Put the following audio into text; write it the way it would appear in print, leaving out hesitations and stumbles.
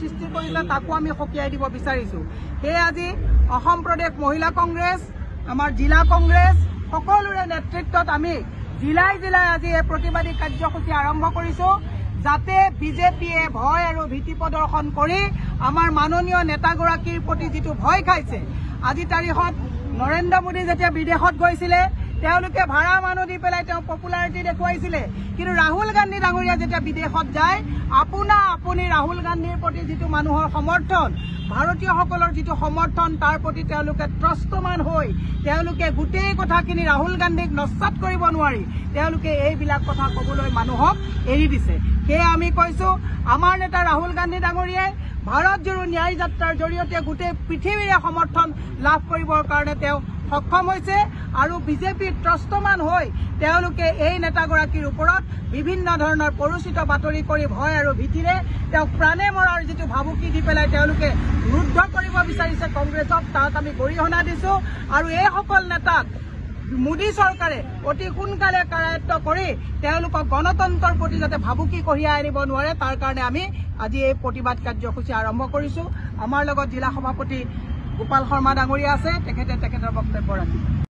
সৃষ্টি কৰিলে তাকো আমি সকীয়াই দিব বিচাৰিছো। সেয়ে আজি অসম প্ৰদেশ মহিলা কংগ্ৰেছ, আমাৰ জিলা কংগ্ৰেছ সকলোৰে নেতৃত্বত আমি জিলাই জিলাই আজি এই প্ৰতিবাদী কাৰ্যসূচী আৰম্ভ কৰিছো, যাতে বিজেপিয়ে ভয় আৰু ভীতি প্ৰদৰ্শন কৰি আমাৰ মাননীয় নেতাগৰাকীৰ প্ৰতি যিটো ভয় খাইছে। আজি তাৰিখত নৰেন্দ্ৰ মোদী যেতিয়া বিদেশত গৈছিলে তেওঁলোকে ভাড়া মানুহ দি পেলাই তেওঁ পপুলাৰিটি দেখুৱাইছিলে, কিন্তু ৰাহুল গান্ধী ডাঙৰীয়া যেতিয়া বিদেশত যায় আপুনি ৰাহুল গান্ধীৰ প্ৰতি যিটো মানুহৰ সমৰ্থন, ভাৰতীয়সকলৰ যিটো সমৰ্থন, তাৰ প্ৰতি তেওঁলোকে ত্ৰস্তমান হৈ তেওঁলোকে গোটেই কথাখিনি ৰাহুল গান্ধীক নস্যাৎ কৰিব নোৱাৰি তেওঁলোকে এইবিলাক কথা ক'বলৈ মানুহক এৰি দিছে। সেয়ে আমি কৈছো আমাৰ নেতা ৰাহুল গান্ধী ডাঙৰীয়াই ভাৰত জোৰো ন্যায় যাত্ৰাৰ জৰিয়তে গোটেই পৃথিৱীৰে সমৰ্থন লাভ কৰিবৰ কাৰণে তেওঁ সক্ষম হৈছে আৰু বিজেপিৰ ত্ৰস্তমান হৈ তেওঁলোকে এই নেতাগৰাকীৰ ওপৰত বিভিন্ন ধৰণৰ পৰুচিত বাতৰি কৰি ভয় আৰু ভীতিৰে তেওঁক প্ৰাণে মৰাৰ যিটো ভাবুকি দি পেলাই তেওঁলোকে ৰুদ্ধ কৰিব বিচাৰিছে কংগ্ৰেছক, তাত আমি গৰিহণা দিছো। আৰু এইসকল নেতাক মোদী চৰকাৰে অতি সোনকালে কাৰায়ত্ব কৰি তেওঁলোকক গণতন্ত্ৰৰ প্ৰতি যাতে ভাবুকি কঢ়িয়াই আনিব নোৱাৰে তাৰ কাৰণে আমি আজি এই প্ৰতিবাদ কাৰ্যসূচী আৰম্ভ কৰিছো। আমাৰ লগত জিলা সভাপতি গোপাল শৰ্মা ডাঙৰীয়া আছে, তেখেতৰ বক্তব্য ৰাখিব।